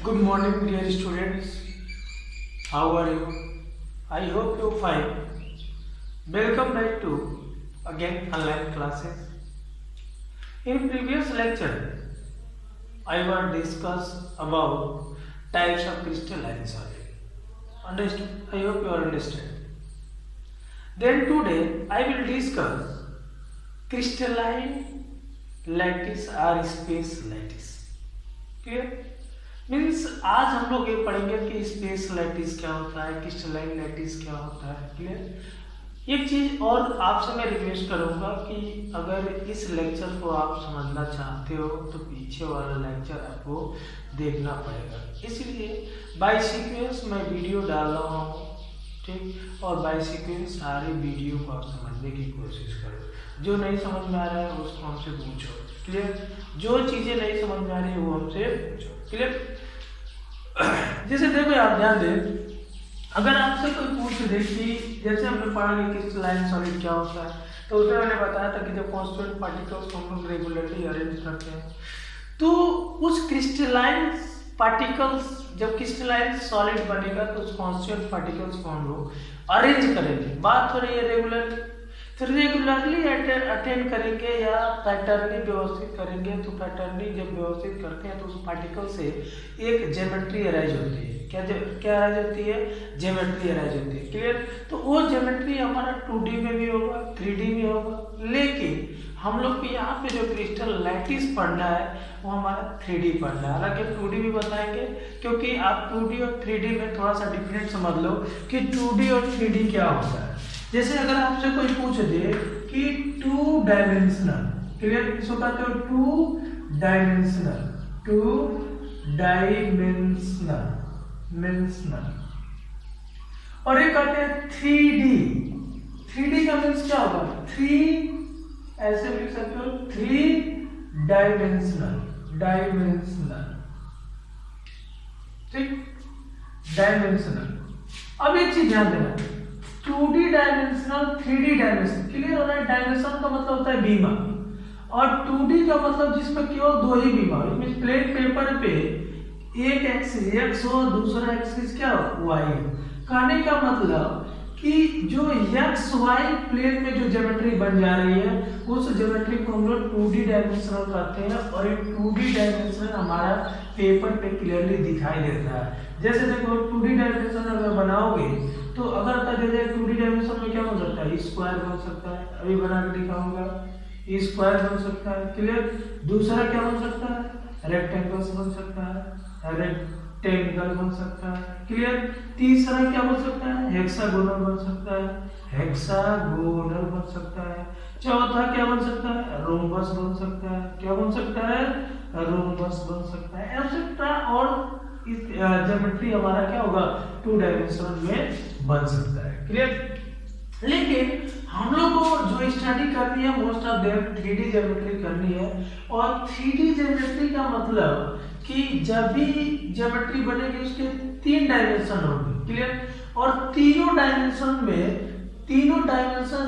Good morning, dear students. How are you? I hope you're fine. Welcome back to again online classes. In previous lecture, I will discuss about types of crystalline solid. Understood? I hope you understand. Then today I will discuss crystalline lattice or space lattice. Clear? Means आज हम लोग ये पढ़ेंगे कि space lattice क्या होता है, crystalline lattice क्या होता है। क्लियर? एक चीज और आपसे मैं रिक्वेस्ट करूंगा कि अगर इस लेक्चर को आप समझना चाहते हो तो पीछे वाला लेक्चर आपको देखना पड़ेगा। इसलिए बाय सीक्वेंस मैं वीडियो डाल रहा हूँ, ठीक, और बाय सीक्वेंस सारे वीडियो को आप समझने की कोशिश करो। जो नहीं समझ में आ रहा है उसको हमसे पूछो। क्लियर? जो चीजें नहीं समझ में आ रही है वो हमसे पूछो। क्लियर? जैसे देखो आप ध्यान दें, अगर आपसे कोई पूछ दे कि जैसे हमने पढ़ा कि क्रिस्टलाइन सॉलिड क्या होता है, तो उसमें मैंने बताया था कि जब कॉन्स्टेंट पार्टिकल्स को हम लोग रेगुलरली अरेंज करते हैं तो उस क्रिस्टलाइन पार्टिकल्स, जब क्रिस्टलाइन सॉलिड बनेगा तो उस कॉन्स्टेंट पार्टिकल्स को हम लोग अरेंज करेंगे। बात हो रही है रेगुलर, फिर रेगुलरली अटेंड करेंगे या पैटर्नली व्यवस्थित करेंगे। तो पैटर्नली जब व्यवस्थित करते हैं तो उस पार्टिकल से एक ज्योमेट्री अराइज होती है। क्या अराइज होती है? ज्योमेट्री अराइज होती है। क्लियर? तो वो ज्योमेट्री हमारा 2D में भी होगा, 3D में होगा, लेकिन हम लोग को यहाँ पे जो क्रिस्टल लैटिस पढ़ना है वो हमारा 3D पढ़ना है। हालांकि 2D भी बताएंगे, क्योंकि आप 2D और 3D में थोड़ा सा डिफरेंट समझ लो कि 2D और 3D क्या होता है। जैसे अगर आपसे कोई पूछ दे कि 2 डायमेंशनल, क्लियर, इसको कहते हो 2 डायमेंशनल, और ये कहते हैं 3D का मीन्स क्या होगा? 3, ऐसे लिख सकते हो 3 डायमेंशनल, ठीक, डायमेंशनल। अब एक चीज ध्यान देना, 2D dimensional, 3D dimensional, clear हो रहा है? डायमेंशन का मतलब होता है बीमा, और 2D का मतलब जिसमें केवल 2 ही बीमा हो। इसमें प्लेन पेपर पे एक एक्सिस x हो, दूसरा एक्सिस क्या हो? y हो। कहने का मतलब कि जो एक्स वाई प्लेन में जो ज्योमेट्री बन जा रही है उस ज्योमेट्री को हम लोग 2D डायमेंशनल कहते हैं, और ये 2D डायमेंशनल हमारा पेपर पे क्लियरली दिखाई देता है। जैसे देखो 2D डायमेंशन अगर बनाओगे तो अगर कहा जाए 2D डायमेंशन में क्या बन सकता है? स्क्वायर बन सकता है, अभी बना के दिखाऊंगा, स्क्वायर बन सकता है। क्लियर? दूसरा क्या बन सकता है? रेक्टेंगल्स बन सकता है, रेक्टेंगल बन सकता है। क्लियर? तीसरा क्या बन सकता है? हेक्सागोनल बन सकता है, हेक्सागोनल बन सकता है। चौथा क्या बन सकता है? रोम्बस बन सकता है। क्या बन सकता है? रोम्बस बन सकता है, एक्सेट्रा। और इस ज्योमेट्री हमारा क्या होगा? 2 डायमेंशन में बन सकता है। क्लियर? लेकिन हम लोग को जो स्टडी करनी है most of them 3D geometry करनी है, और 3D ज्योमेट्री का मतलब कि जब भी ज्योमेट्री बनेगी उसके 3 डायमेंशन होंगे। क्लियर? और तीनों डायमेंशन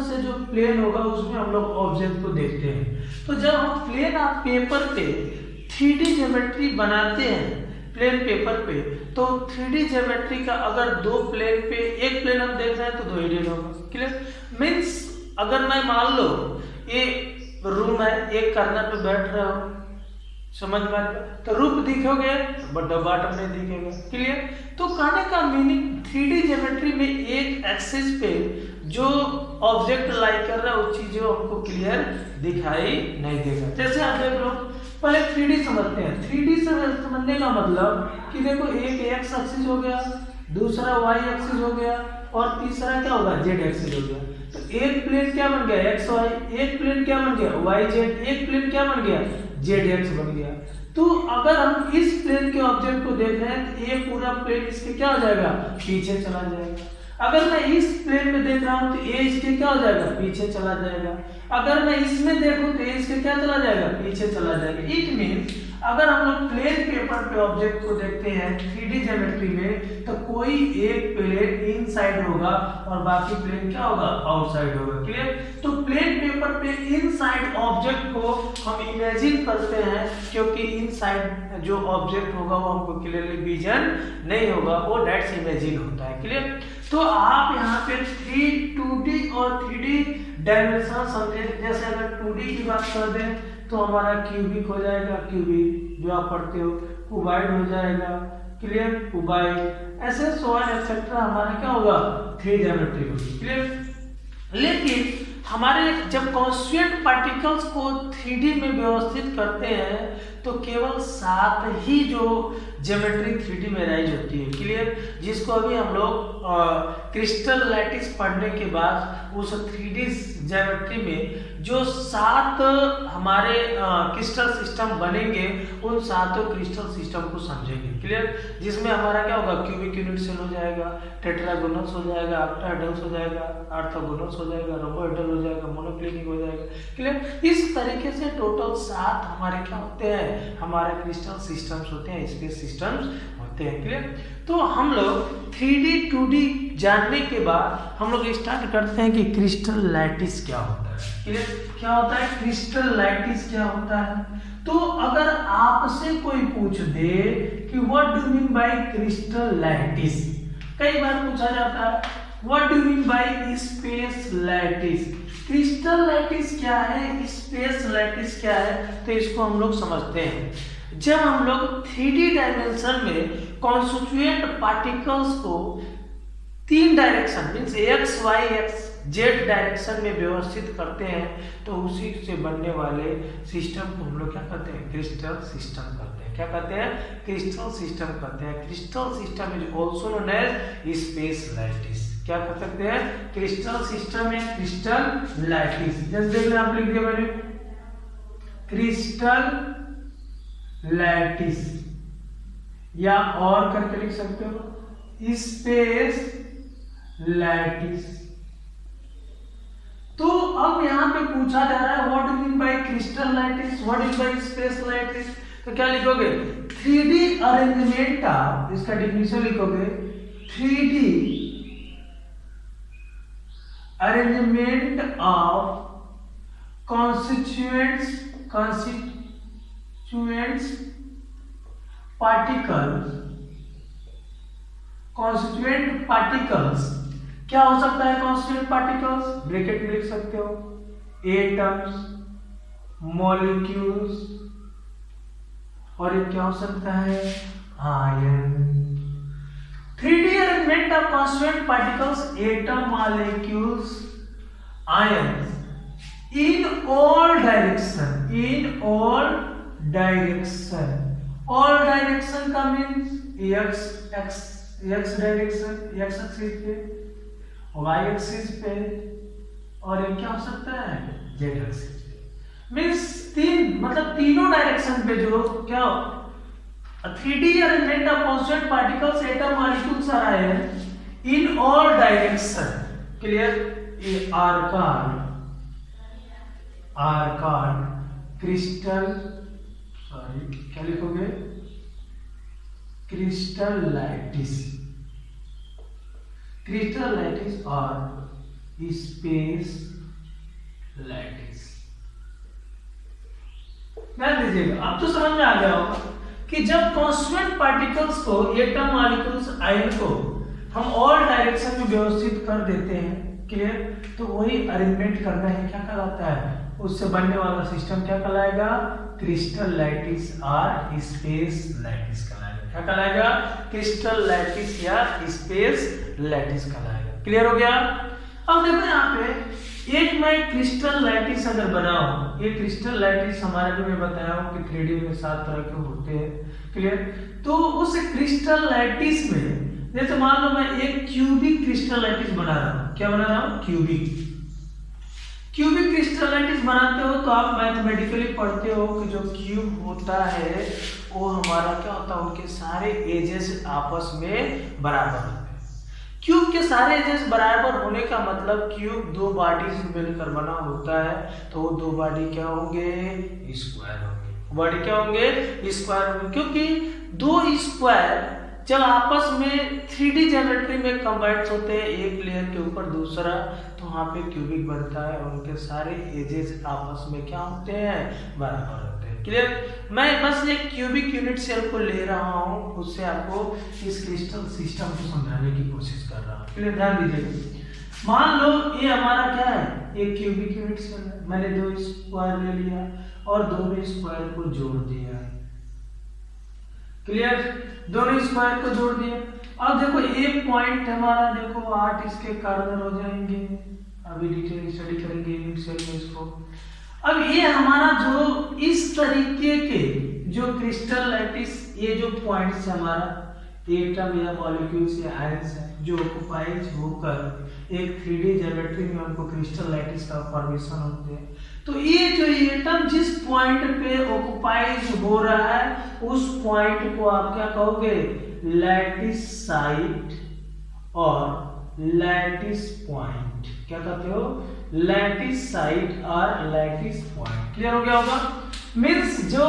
से जो प्लेन होगा उसमें हम लोग ऑब्जेक्ट को देखते हैं। तो जब हम प्लेन ऑफ पेपर पे 3D ज्योमेट्री बनाते हैं प्लेन पेपर पे, तो 3D ज्योमेट्री का अगर 2 प्लेन पे एक प्लेन हम देख रहे हैं तो 2 एरिया होगा। क्लियर? मीन्स अगर मैं मान लो ये रूम है, एक कॉर्नर पे बैठ रहा हूं, समझ में आ रहा है? तो रूप दिखोगे बट बॉटम नहीं दिखेगा। क्लियर? तो कहने का मीनिंग 3D ज्योमेट्री में एक एक्सिस पे जो ऑब्जेक्ट लाई कर रहा है उस चीज हमको क्लियर दिखाई नहीं देगा। जैसे आप देख लो, पहले 3D समझते हैं। 3D से समझने का मतलब कि देखो एक x एक्सिस हो गया, दूसरा y एक्सिस हो गया, और तीसरा क्या होगा? z एक्सिस हो गया। तो एक प्लेन क्या बन गया? x y, एक प्लेन क्या बन गया? y z, एक प्लेन क्या बन गया? z x बन गया। तो अगर हम इस प्लेन के ऑब्जेक्ट को देख रहे हैं तो ये पूरा प्लेन इसके क्या हो जाएगा? पीछे चला जाएगा। अगर मैं इस प्लेन में देख रहा हूं तो ये इसके क्या हो जाएगा? पीछे चला जाएगा। अगर मैं इसमें देखूं तो इसके क्या चला जाएगा, पीछे चला जाएगा। इट मीन्स अगर हम लोग प्लेन पेपर पे ऑब्जेक्ट को देखते हैं 3D ज्योमेट्री में, तो कोई एक प्लेन इनसाइड होगा और बाकी प्लेन क्या होगा, आउटसाइड होगा। क्लियर? तो प्लेन पेपर पे इनसाइड ऑब्जेक्ट को हम इमेजिन करते हैं, क्योंकि इनसाइड जो ऑब्जेक्ट होगा वो हमको क्लियरली विजन नहीं होगा, वो डेट्स इमेजिन होता है। क्लियर? तो आप यहाँ पे 2D और 3D डायमेंशन समझे। जैसे अगर 2D की बात कर दें तो हमारा क्यूबिक हो जाएगा, क्यूबिक जो आप पढ़ते हो, क्यूबाइड हो जाएगा। क्लियर? क्यूबाइड, ऐसे सो ऑन एक्सेट्रा हमारा क्या होगा, 3 ज्योमेट्री होगी। क्लियर? लेकिन हमारे जब कॉन्स्टिट्यूएंट पार्टिकल्स को 3D में व्यवस्थित करते हैं तो केवल 7 ही जो ज्योमेट्री 3D में राइज होती है। क्लियर? जिसको अभी हम लोग क्रिस्टल लैटिस पढ़ने के बाद उस 3D ज्योमेट्री में जो 7 हमारे क्रिस्टल सिस्टम बनेंगे, उन 7 क्रिस्टल सिस्टम को समझेंगे। क्लियर? जिसमें हमारा क्या होगा, क्यूबिक यूनिट सेल हो जाएगा, टेट्रागोनल्स हो जाएगा, ऑक्टाहेड्रल्स हो जाएगा, ऑर्थोगोनल्स हो जाएगा, रोम्बोहेड्रल हो जाएगा, मोनोक्लिनिक हो जाएगा। क्लियर? इस तरीके से टोटल 7 हमारे क्या होते हैं, हमारे क्रिस्टल सिस्टम्स होते हैं, स्पेस सिस्टम्स होते हैं। क्लियर? तो हम लोग 3D 2D जानने के बाद हम लोग स्टार्ट करते हैं कि क्रिस्टल लैटिस क्या होता है। क्लियर? क्या होता है क्रिस्टल लैटिस, क्या होता है? तो अगर आपसे कोई पूछ दे कि what do mean bye crystal lattice, कई बार पूछा जाता है what do mean bye space lattice. Crystal lattice क्या है, स्पेस लैटिस क्या है, तो इसको हम लोग समझते हैं। जब हम लोग 3D डायमेंशन में कॉन्स्टिट्यूएंट पार्टिकल्स को 3 direction means X Y X Z direction में व्यवस्थित करते हैं, तो उसी से बनने वाले सिस्टम को हम लोग क्या कहते हैं, क्रिस्टल सिस्टम कहते हैं। क्या कहते हैं, क्रिस्टल सिस्टम कहते हैं। Crystal system is also known as space lattice. क्या कह सकते हैं, क्रिस्टल सिस्टम या क्रिस्टल लैटिस। जैसे देख लें, आप लिख दिया मैंने क्रिस्टल लैटिस, या और करके लिख सकते हो स्पेस लैटिस। तो अब यहाँ पे पूछा जा रहा है what do mean bye crystal lattice, what is by space lattice, तो क्या लिखोगे, 3D अरेंजमेंट ऑफ, इसका डिफिनेशन लिखोगे 3D arrangement of constituents constituent particles। क्या हो सकता है constituent particles, ब्रैकेट में लिख सकते हो एटम्स, मॉलिक्यूल्स, और ये क्या हो सकता है ion. 3D arrangement of constituent particles, atom, molecules, ions in all direction का means x direction, x axis पे, y एक्सिस पे, और ये क्या हो सकता है z एक्सिस पे। मीन्स 3 मतलब तीनों डायरेक्शन पे जो क्या 3D arrangement of constant particles, atom, molecules or ion in all direction. Clear? ये आर क्रिस्टल, सॉरी क्या लिखोगे, क्रिस्टल लैटिस और स्पेस लैटिस। ध्यान दीजिएगा, अब तो समझ में आ गया होगा कि जब कांस्टेंट पार्टिकल्स को, एटम, मॉलिक्यूल्स, आयन को हम ऑल डायरेक्शन में व्यवस्थित कर देते हैं, क्लियर, तो वही अरेंजमेंट करना है, क्या कहलाता है, उससे बनने वाला सिस्टम क्या कहलाएगा, क्रिस्टल लैटिस और स्पेस लैटिस कहलाएगा। क्या कहलाएगा, क्रिस्टल लैटिस या स्पेस लैटिस कहलाएगा। क्लियर हो गया? अब देखो यहाँ पे एक मैं क्रिस्टल लैटिस अगर बनाऊं, ये क्रिस्टल लैटिस हमारे जो मैं बताया हूं कि 3D में 7 तरह के होते हैं। क्लियर? तो उस क्रिस्टल लैटिस में जैसे मान लो मैं एक क्यूबिक क्रिस्टल लैटिस बना रहा हूं। क्या बना रहा हूं, क्यूबिक क्रिस्टल लैटिस बनाते हो तो आप मैथमेटिकली पढ़ते हो कि जो क्यूब होता है वो हमारा क्या होता है, उनके सारे एजेस आपस में बराबर होते हैं। क्यूब के सारे एजेस बराबर होने का मतलब क्यूब दो बॉडी से मिलकर बना होता है, तो वो दो बॉडी क्या होंगे, स्क्वायर होंगे। बॉडी क्या होंगे, स्क्वायर होंगे, क्योंकि दो स्क्वायर जब आपस में 3D ज्योमेट्री में कंबाइंड होते हैं एक लेयर के ऊपर दूसरा, तो वहाँ पे क्यूबिक बनता है और उनके सारे एजेस आपस में क्या होते हैं, बराबर होते हैं। क्लियर। मैं बस एक क्यूबिक यूनिट सेल को ले रहा हूँ, उससे आपको इस क्रिस्टल सिस्टम को समझाने की कोशिश कर रहा हूँ। क्लियर, ध्यान दीजिएगा। मान लो ये हमारा क्या है, एक क्यूबिक यूनिट सेल है, मैंने दो स्क्वायर ले लिया और दोनों स्क्वायर को जोड़ दिया। क्लियर, दोनों स्क्वायर को जोड़ दिया। अब देखो एक पॉइंट हमारा, देखो 8 इसके कार्नर हो जाएंगे, अभी डिटेल स्टडी करेंगे यूनिट सेल में इसको। अब ये हमारा जो इस तरीके के जो क्रिस्टल लैटिस, ये जो पॉइंट्स हमारा एटम या मॉलिक्यूल्स या आयंस है जो ऑक्युपाइज होकर एक 3D ज्योमेट्री में हमको क्रिस्टल लैटिस का फॉर्मेशन होते हैं। तो ये जो एटम जिस पॉइंट पे ऑक्युपाइज हो रहा है उस पॉइंट को आप क्या कहोगे, लैटिस साइट और लैटिस पॉइंट। क्या कहते हो, लैटिस साइट और लैटिस पॉइंट। क्लियर हो गया होगा। मीन्स जो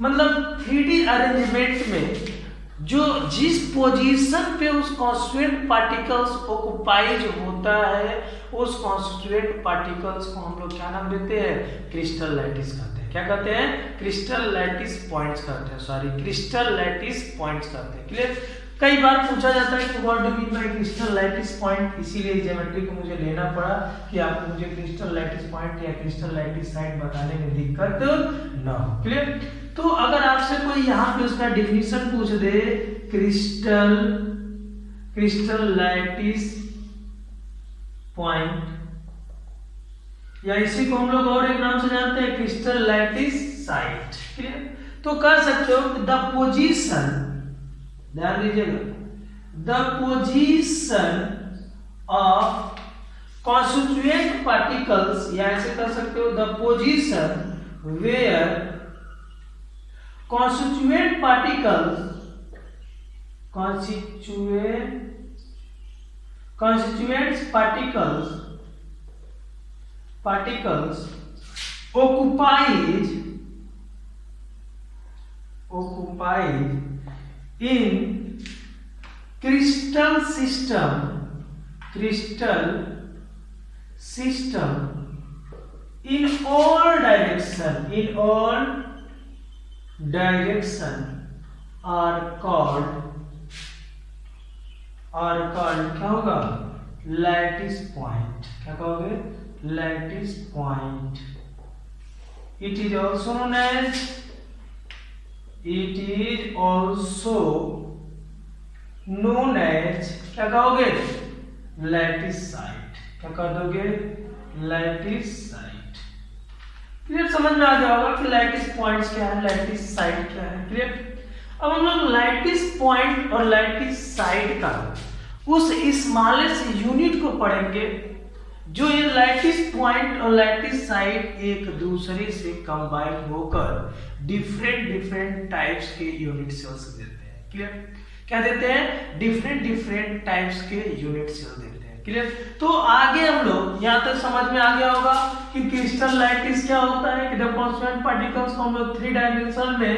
मतलब 3D अरेंजमेंट में जो जिस पोजीशन पे उस कॉन्स्टिट्यूएंट पार्टिकल्स ऑक्युपाइज होता है उस कॉन्स्टिट्यूएंट पार्टिकल्स को हम लोग क्या नाम देते हैं, क्रिस्टल लैटिस कहते हैं। क्या कहते हैं, क्रिस्टल लैटिस पॉइंट्स कहते हैं, सॉरी क्रिस्टल लैटिस पॉइंट्स कहते हैं। क्लियर। कई बार पूछा जाता है कि what do mean bye crystal lattice point, इसीलिए ज्योमेट्री को मुझे लेना पड़ा कि आपको मुझे क्रिस्टल लैटिस पॉइंट या क्रिस्टल लैटिस साइट बताने में दिक्कत ना हो। क्लियर। तो अगर आपसे कोई यहाँ पे उसका डिफिनीशन पूछ दे, क्रिस्टल लैटिस पॉइंट, या इसी को हम लोग और एक नाम से जानते हैं क्रिस्टल लैटिस साइट। क्लियर। तो कह सकते हो द पोजीशन, ध्यान दीजिएगा, the position of constituent particles, या ऐसे कह सकते हो the position where constituent particles occupied in crystal system in all direction are called क्या होगा, लैटिस पॉइंट। क्या कहोगे, lattice point. It is also known as क्या कहोगे, लैटिस साइट। क्या कह दोगे, लैटिस साइट। क्लियर, समझ में आ गया होगा कि लैटिस पॉइंट्स क्या है, लैटिस साइट क्या है। क्लियर। अब हम लोग लैटिस पॉइंट और लैटिस साइट का उस स्मॉलेस्ट यूनिट को पढ़ेंगे, जो ये लैटिस पॉइंट और लैटिस साइट एक दूसरे से कंबाइन होकर डिफरेंट टाइप्स के यूनिट सेल्स देते हैं। क्लियर। क्या देते हैं, डिफरेंट टाइप्स के यूनिट सेल देते हैं। क्लियर। तो आगे हम लोग यहाँ तक समझ में आ गया होगा कि क्रिस्टल लैटिस क्या होता है, कि द कॉन्स्टिट्यूएंट पार्टिकल्स को हम लोग 3 डायमेंशन में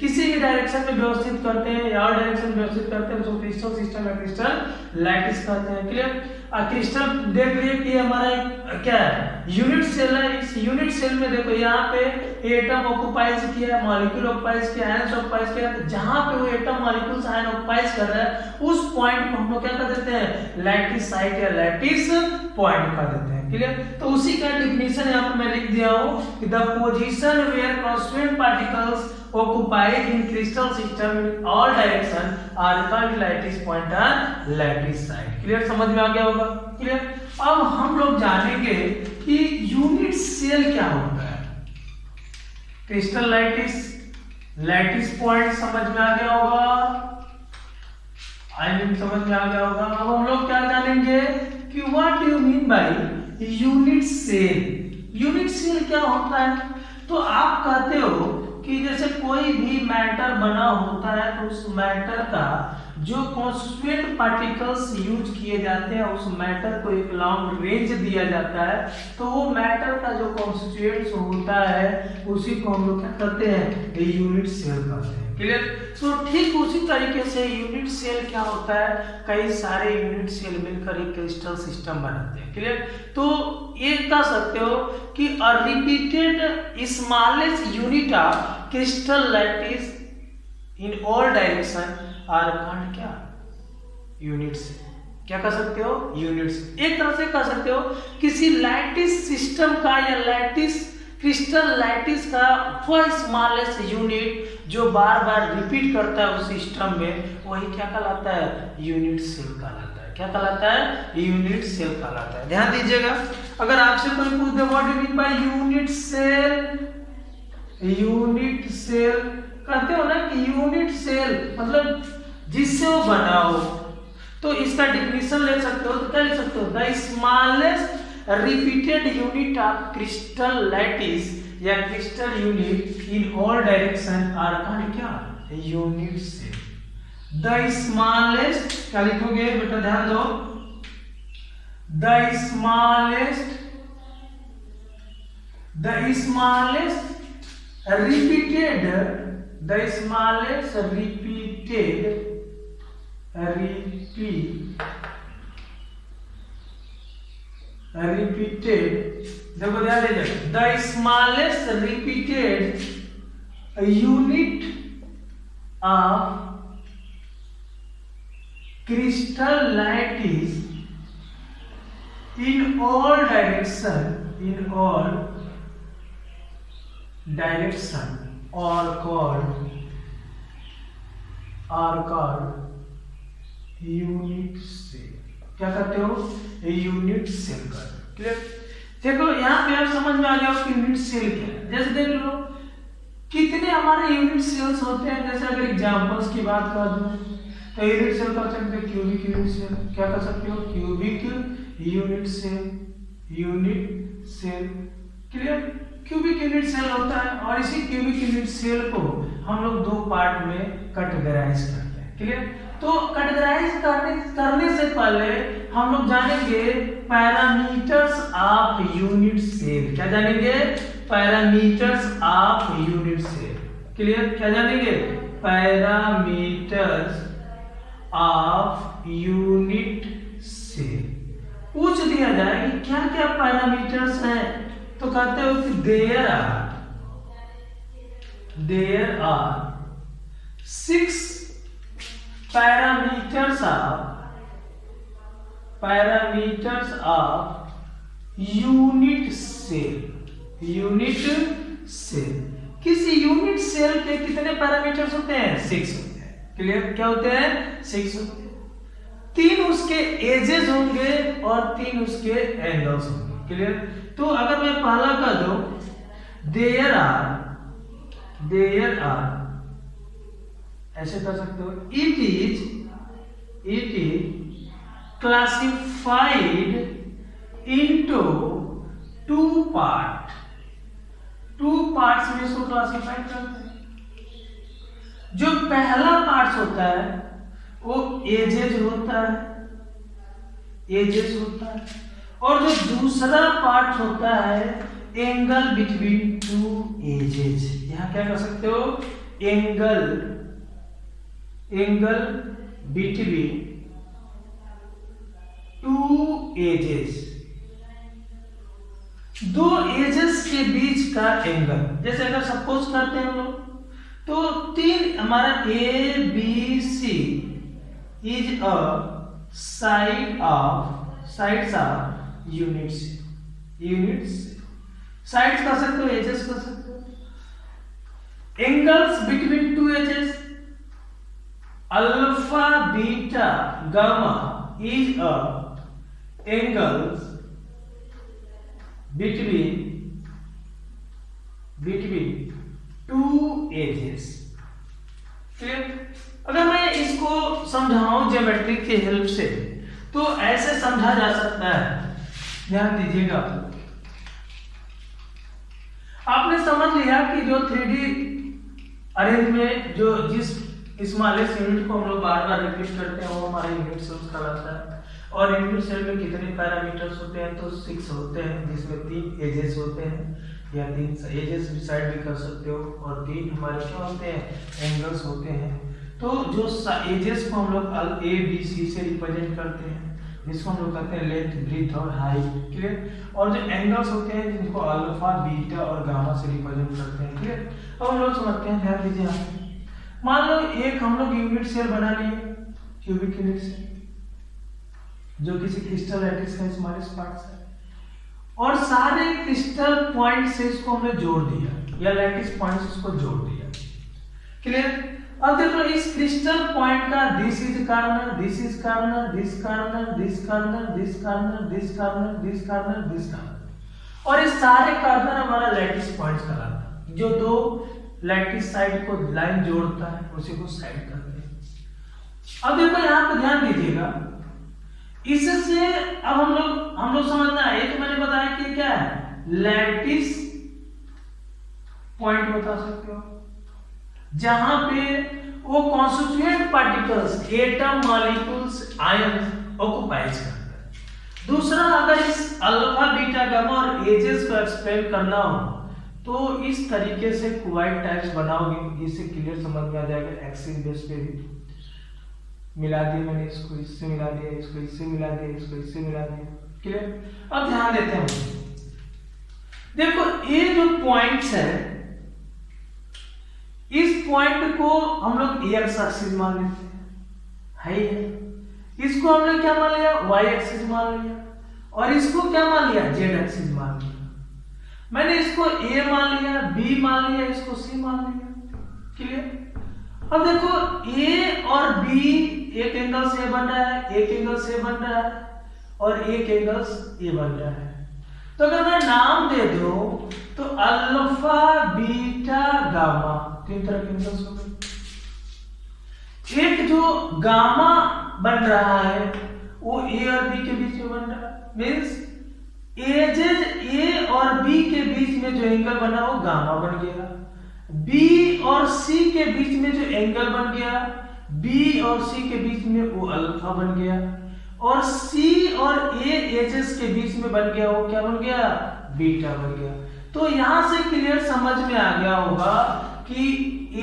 किसी भी डायरेक्शन में व्यवस्थित करते हैं या और डायरेक्शन में व्यवस्थित करते हैं, उसको क्रिस्टल सिस्टम या क्रिस्टल लैटिस कहते हैं। क्लियर। क्रिस्टल देख लिए कि हमारा क्या है, यूनिट सेल है। इस यूनिट सेल में देखो यहाँ पे एटम ऑक्युपाइज किया है, मॉलिक्यूल ऑक्युपाइज किया है, आयंस ऑक्युपाइज किया है। जहां पे वो एटम मॉलिक्यूल्स आयन ऑक्युपाइज कर रहा है उस पॉइंट को हम लोग क्या कर देते हैं, लैटिस साइट या लैटिस पॉइंट कर देते हैं। क्लियर। तो उसी का डिफिनीशन यहाँ पे मैं लिख दिया हूँ कि the position where constituent particles occupied in crystal system in all direction are called lattice point and lattice site। Clear, समझ में आ गया होगा। क्लियर। अब हम लोग जानेंगे कि यूनिट सेल क्या होता है। क्रिस्टल लैटिस पॉइंट समझ में आ गया होगा, समझ में आ गया होगा। अब हम लोग क्या जानेंगे कि what do you mean by unit cell. Unit cell क्या होता है, तो आप कहते हो कि जैसे कोई भी मैटर बना होता है तो उस मैटर का जो कॉन्स्टिट्यूएंट पार्टिकल्स यूज किए जाते हैं उस मैटर को एक लॉन्ग रेंज दिया जाता है, तो वो मैटर का जो कॉन्स्टिट्यूएंट्स होता है उसी को हम लोग क्या करते हैं, यूनिट सेल कहते हैं। क्लियर? तो ठीक उसी तरीके से यूनिट सेल क्या होता है, कई सारे यूनिट सेल मिलकर एक क्रिस्टल सिस्टम बनाते हैं। क्लियर? तो ये कह सकते हो कि a repeated smallest unit of crystal lattice in all direction are called क्या, यूनिट से। क्या कह सकते हो, यूनिट से। एक तरह से कह सकते हो किसी लैटिस सिस्टम का या लैटिस क्रिस्टल लैटिस का वह स्मॉलेस्ट यूनिट जो बार बार रिपीट करता है उस सिस्टम में, वही क्या कहलाता है, यूनिट सेल कहलाता है। क्या कहलाता है, यूनिट सेल कहलाता है। ध्यान दीजिएगा, अगर आपसे कोई पूछ दे what do mean by unit cell, unit cell कहते हो ना कि यूनिट सेल मतलब जिससे वो बना हो, तो इसका डिफिनीशन ले सकते हो। तो क्या लिख सकते हो, the smallest repeated unit of crystal lattice या crystal unit in all direction are called क्या, यूनिट सेल। द स्मॉलेस्ट क्या लिखोगे बेटा, ध्यान दो, द स्मॉलेस्ट repeated देखो ध्यान दीजिए, the smallest repeated unit of crystal lattice in all direction are called unit cell. क्या कहते हो, यूनिट सेल का। क्लियर? देखो यहाँ पे आप समझ में आ गया कि यूनिट सेल क्या है। जैसे देख लो कितने हमारे यूनिट सेल्स होते हैं। जैसे अगर एग्जांपल्स की बात कर दूं तो यूनिट सेल का सकते हैं क्यूबिक यूनिट सेल। क्या कर सकते हो, cubic unit cell. Clear? Cubic unit cell होता है और इसी क्यूबिक यूनिट सेल को हम लोग दो पार्ट में कैटेगराइज करते हैं। क्लियर? तो कैटेगराइज करने से पहले हम लोग जानेंगे पैरामीटर्स ऑफ यूनिट सेल। क्या जानेंगे, parameters of unit cell. Clear? क्या जानेंगे, पैरामीटर्स ऑफ यूनिट सेल। पूछ दिया जाए कि क्या क्या पैरामीटर्स हैं, तो कहते हो कि there are 6 parameters of unit cell. किसी यूनिट सेल के कितने पैरामीटर्स होते हैं, 6 होते हैं। क्लियर? क्या होते हैं, 6 होते हैं। 3 उसके एजेस होंगे और 3 उसके एंगल्स होंगे। क्लियर? तो अगर मैं पहला कर दूं, देयर आर ऐसे कर सकते हो, it is classified into 2 parts में इसको क्लासिफाइड करते हैं। जो पहला पार्ट होता है वो एजेस होता है और जो दूसरा पार्ट होता है एंगल बिटवीन 2 एजेस। यहां क्या कर सकते हो, एंगल बिटवीन 2 एजेस, 2 एजेस के बीच का एंगल। जैसे अगर सपोज करते हैं हम लोग, तो 3 हमारा A B C is a sides of units. Sides कर सकते हो, एजेस कर सकते हो। Angles between 2 edges, alpha beta gamma is a angles between 2 edges. Clear? अगर मैं इसको समझाऊं ज्योमेट्री की हेल्प से तो ऐसे समझा जा सकता है। ध्यान दीजिएगा, आपने समझ लिया कि जो 3D अरेंज में जो जिस स्मॉलेस्ट यूनिट को हम लोग बार बार रिपीट करते हैं, वो हमारा यूनिट सेल कहलाता है। और यूनिट सेल में कितने पैरामीटर्स होते हैं, तो 6 होते हैं, जिसमें 3 एजेस होते हैं, या 3 एजेस डिसाइड भी कर सकते हो, और 3 हमारे क्या होते हैं, एंगल्स होते हैं। तो जो एजेस को हम लोग ए बी सी से रिप्रेजेंट करते हैं, जिसको हम लोग कहते हैं लेंथ, ब्रीथ और हाइट, क्लियर। और जो एंगल्स होते हैं जिनको अल्फा, बीटा और गामा से रिप्रेजेंट करते हैं, क्लियर। अब हम लोग समझते हैं, ध्यान दीजिए यहाँ पे। मान लो एक हम लोग यूनिट सेल बना लिए, क्यूबिक यूनिट सेल, जो किसी क्रिस्टल लैटिस का स्मॉलेस्ट पार्ट है, और सारे क्रिस्टल पॉइंट से इसको हमने जोड़ दिया, या लैटिस पॉइंट से इसको जोड़ दिया, क्लियर। अब देखो इस क्रिस्टल पॉइंट का this is corner, this is corner, this corner, this corner, this corner, this corner, this corner, this corner, और इस सारे कॉर्नर हमारा लैटिस पॉइंट्स कहलाता है। जो दो लैटिस साइड को लाइन जोड़ता है उसी को साइड कहते हैं। अब देखो यहाँ पे ध्यान दीजिएगा, इससे अब हम लोग समझना है, ये तो मैंने बताया कि क्या है, लैटिस पॉइंट बता सकते हो जहां पे वो constituent particles, atom, molecules, ion occupies करते हैं। दूसरा, अगर इस अल्फा, बीटा, गामा और एजेस को एक्सप्लेन करना हो तो इस तरीके से क्यूबॉइड टाइप्स बनाओगे, इससे क्लियर समझ में आ जाएगा। एक्सिस बेस पे भी मिला दिया मैंने, इसको इससे मिला दिया, इसको इससे मिला दिया, इसको इससे मिला दिया, क्लियर। अब ध्यान देते हैं, देखो ये जो पॉइंट्स है, इस पॉइंट को हम लोग एक्स एक्सिस मान लेते हैं, इसको हमने क्या मान लिया, वाई एक्सिस मान लिया, और इसको क्या मान लिया, जेड एक्सिस मान लिया। मैंने इसको ए मान लिया, बी मान लिया, इसको सी मान लिया, क्लियर। अब देखो ए और बी एक एंगल से बन रहा है, एक एंगल से बन रहा है, और एक एंगल ए बन रहा है। तो अगर मैं नाम दे दूं तो अल्फा, बीटा, गामा, 3 तरह के एंगल्स हो गए। एक जो गामा बन रहा है वो ए और बी के बीच में बन रहा है, मींस एजेस ए और बी के बीच में जो एंगल बना वो गामा बन गया। बी और सी के बीच में जो एंगल बन गया, बी और सी के बीच में वो अल्फा बन गया, और सी और ए एजेस के बीच में बन गया वो क्या बन गया, बीटा बन गया। तो यहां से क्लियर समझ में आ गया होगा कि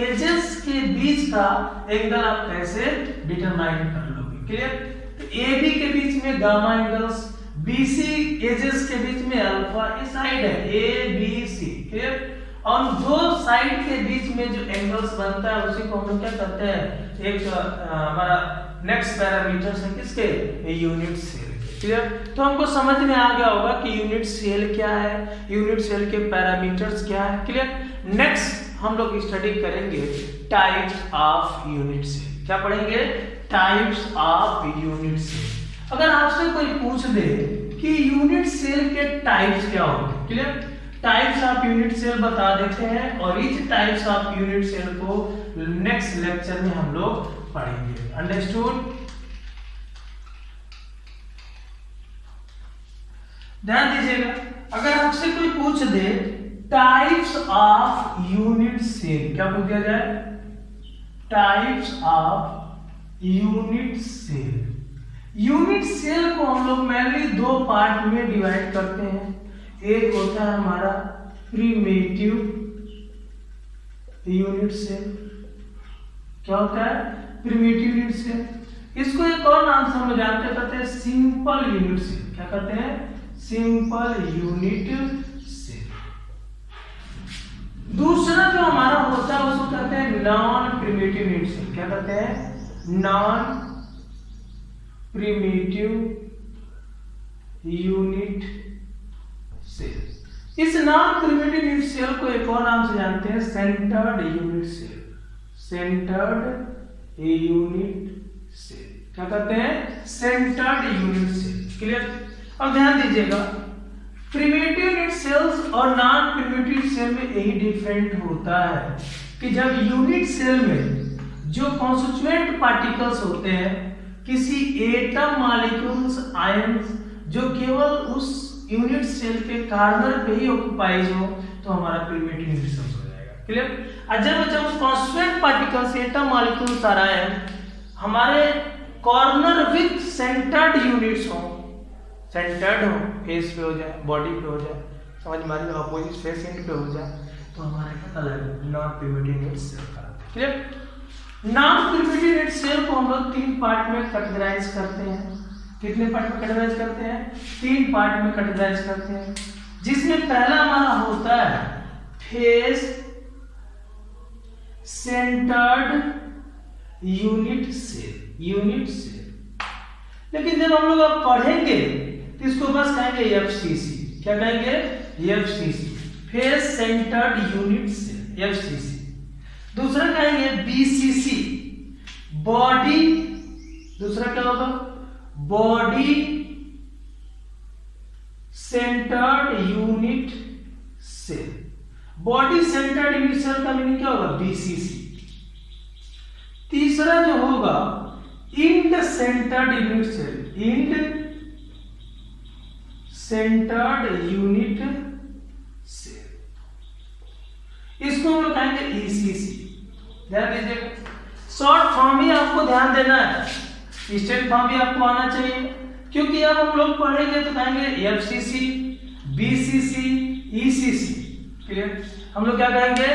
एजेस के बीच का एंगल आप कैसे डिटरमाइन कर लोगे, क्लियर। तो ए बी के बीच में gamma angles, B C edges के बीच में अल्फा, इस साइड है ए बी सी, क्लियर। और दो साइड के बीच में जो एंगल्स बनता है उसी को हम लोग क्या कहते हैं, एक हमारा नेक्स्ट पैरामीटर्स है किसके, यूनिट सेल, क्लियर। तो हमको समझ में आ गया होगा कि यूनिट सेल क्या है, यूनिट सेल के पैरामीटर्स क्या है, क्लियर। नेक्स्ट हम लोग स्टडी करेंगे टाइप्स ऑफ यूनिट सेल। क्या पढ़ेंगे, टाइप्स ऑफ यूनिट सेल। अगर आपसे कोई पूछ दे कि यूनिट सेल के टाइप्स क्या होते हैं, clear, types of unit cell बता देते हैं, और इस टाइप्स ऑफ यूनिट सेल को नेक्स्ट लेक्चर में हम लोग पढ़ेंगे। अंडरस्टूड। ध्यान दीजिएगा, अगर आपसे कोई पूछ दे टाइप्स ऑफ यूनिट सेल, क्या पूछ दिया जाए, types of unit cell. Unit cell को हम लोग मेनली 2 पार्ट में डिवाइड करते हैं। एक होता है हमारा प्रिमिटिव यूनिट सेल। क्या होता है, प्रिमिटिव यूनिट सेल। इसको एक और नाम से हम जानते कहते हैं सिंपल यूनिट सेल। क्या कहते हैं, सिंपल यूनिट सेल। दूसरा जो हमारा होता है उसको कहते हैं नॉन प्रिमिटिव यूनिट सेल। क्या कहते हैं, नॉन प्रिमिटिव यूनिट सेल। इस नॉन प्रिमिटिव यूनिट सेल को एक और नाम से जानते हैं centred unit cell. Centred unit cell क्या कहते हैं, सेंटर्ड यूनिट सेल, क्लियर। अब ध्यान दीजिएगा, प्रिमिटिव यूनिट सेल्स और नॉन प्रिमिटिव सेल में यही डिफरेंट होता है कि जब यूनिट सेल में जो कॉन्स्टिट्यूएंट पार्टिकल्स होते हैं, किसी एटम, मॉलिक्यूल्स, आयंस, जो केवल उस यूनिट सेल के कॉर्नर पे ही ऑक्युपाइज हो, तो हमारा प्रिमिटिव यूनिट सेल हो जाएगा, क्लियर। जब कॉन्स्टिट्यूएंट पार्टिकल्स एटम मॉलिक्यूल्स आ रहे हैं हमारे कॉर्नर विथ सेंटर्ड यूनिट्स हो, सेंटर्ड हो, फेस पे हो जाए, बॉडी पे हो जाए, समझ में आ रही है, अपोजिट फेस एंड पे हो जाए, तो हमारे क्या अलग नॉन प्रिमिटिव यूनिट सेल का। Clear. Non primitive unit cell को हम लोग 3 पार्ट में कैटेगराइज करते हैं। कितने पार्ट में कैटेगराइज करते हैं? 3 पार्ट में कैटेगराइज करते हैं, जिसमें पहला हमारा होता है face centred unit cell, unit cell. लेकिन जब हम लोग अब पढ़ेंगे तो इसको बस कहेंगे एफसीसी। क्या कहेंगे? FCC, face centred unit cell, FCC. दूसरा कहेंगे बीसीसी, बॉडी, दूसरा क्या होगा? Body centred unit cell. Body centred unit cell का मीनिंग क्या होगा? बीसीसी। तीसरा जो होगा end centred unit cell, end centred unit cell, इसको हम लोग कहेंगे ईसीसी। ध्यान दीजिएगा, शॉर्ट फॉर्म ही आपको ध्यान देना है, स्ट्रेट फॉर्म भी आपको आना चाहिए, क्योंकि अब हम लोग पढ़ेंगे तो कहेंगे एफसीसी, बीसीसी, ईसीसी। क्लियर। हम लोग क्या कहेंगे?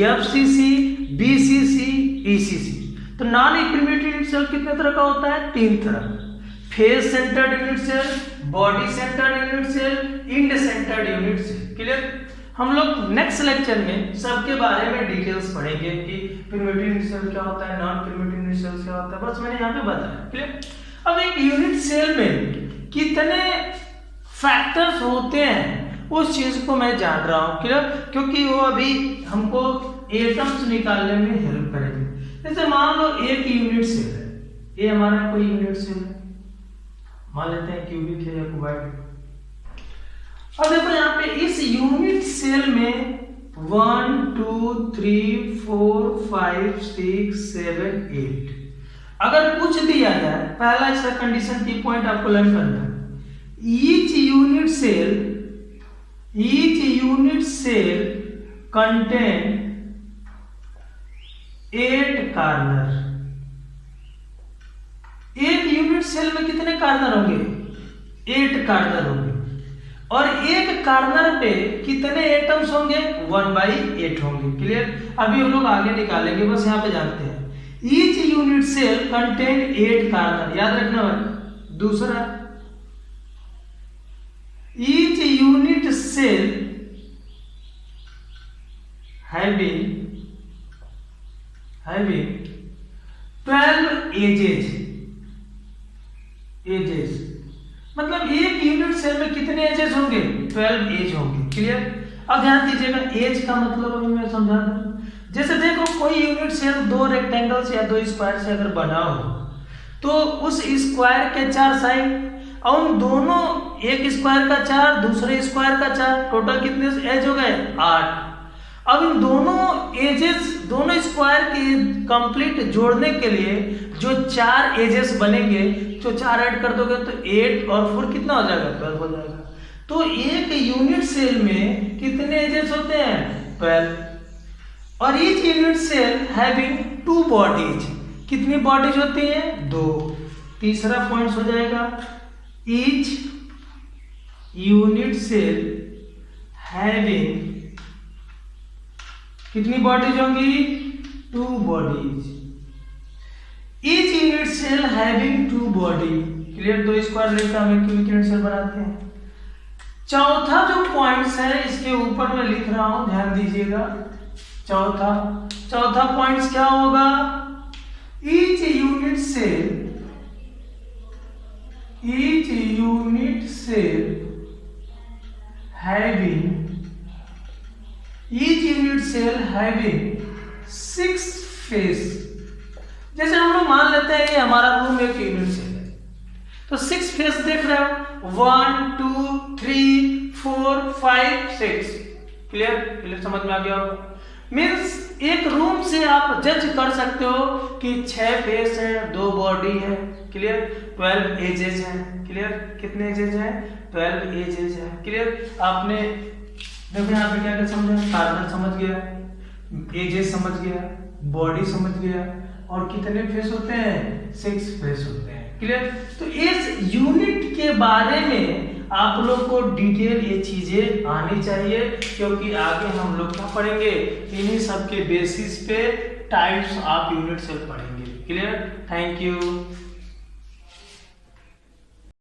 FCC, BCC, ECC. तो नॉन प्रिमिटिव यूनिट सेल कितने तरह का होता है? 3 तरह। Face centred unit cell, body centred unit cell, end centred unit cell. Clear. हम लोग नेक्स्ट लेक्चर में सबके बारे में डिटेल्स पढ़ेंगे कि प्रिमिटिव यूनिट सेल क्या होता है, नॉन प्रिमिटिव यूनिट सेल क्या होता है, बस मैंने यहाँ पे बताया। क्लियर। अब एक यूनिट सेल में कितने फैक्टर्स होते हैं उस चीज को मैं जान रहा हूँ। क्लियर। क्योंकि वो अभी हमको एटम्स निकालने में हेल्प करेंगे। जैसे मान लो एक यूनिट सेल है, ये हमारा कोई यूनिट सेल है, मान लेते हैं क्यूबिक है या क्यूबाइड। अब देखो यहाँ पे इस यूनिट सेल में 1 2 3 4 5 6 7 8 अगर कुछ दिया जाए, पहला इसका कंडीशन की पॉइंट आपको लर्न करना है। Each unit cell contain 8 corner. एक यूनिट सेल में कितने कार्नर होंगे? 8 कार्नर होंगे। और एक कार्नर पे कितने एटम्स होंगे? 1/8 होंगे। क्लियर। अभी हम लोग आगे निकालेंगे, बस यहाँ पे जानते हैं। Each unit cell contain 8 corner, याद रखना है। दूसरा, each unit cell having 12 edges. मतलब एक यूनिट सेल में कितने एजेस होंगे? 12 एज होंगे। क्लियर। अब ध्यान दीजिएगा, एज का मतलब अभी मैं समझा दूं। जैसे देखो कोई यूनिट सेल 2 रेक्टेंगल्स या 2 स्क्वायर से अगर बना हो, तो उस स्क्वायर के 4 साइड और उन दोनों, एक स्क्वायर का 4, दूसरे स्क्वायर का 4, टोटल कितने एज हो गए? 8। अब इन दोनों एजेस, दोनों स्क्वायर के कंप्लीट जोड़ने के लिए जो 4 एजेस बनेंगे, जो 4 ऐड कर दोगे तो 8 और 4 कितना हो जाएगा? 12 हो जाएगा। तो एक यूनिट सेल में कितने एजेस होते हैं? 12। और each unit cell having 2 bodies. कितनी बॉडीज होती हैं? 2। तीसरा पॉइंट हो जाएगा, ईच यूनिट सेल हैविंग कितनी बॉडीज होंगी? 2 bodies. Each unit cell having 2 body. Clear. 2 square लेकर हम क्यूबिक यूनिट सेल बनाते हैं। चौथा जो पॉइंट्स है इसके ऊपर मैं लिख रहा हूं, ध्यान दीजिएगा। चौथा पॉइंट्स क्या होगा? Each unit cell having 6 face. जैसे हम लोग मान लेते हैं ये हमारा रूम एक यूनिट सेल है, तो 6 फेस देख रहे हो, 1 2 3 4 5 6। क्लियर। समझ में आ गया होगा। मीन्स एक रूम से आप जज कर सकते हो कि 6 फेस है, 2 बॉडी है। क्लियर। 12 एजेस हैं। क्लियर। कितने एजेस हैं? 12 एजेस हैं। क्लियर। आपने देखो यहाँ पे क्या क्या समझा? कार्बन समझ गया, एजे समझ गया, बॉडी समझ गया, और कितने फेस होते हैं, 6 फेस होते हैं। क्लियर? तो इस यूनिट के बारे में आप लोग को डिटेल ये चीजें आनी चाहिए, क्योंकि आगे हम लोग क्या पढ़ेंगे, इन्हीं सब के बेसिस पे टाइप्स ऑफ यूनिट सेल पढ़ेंगे। क्लियर? Thank you.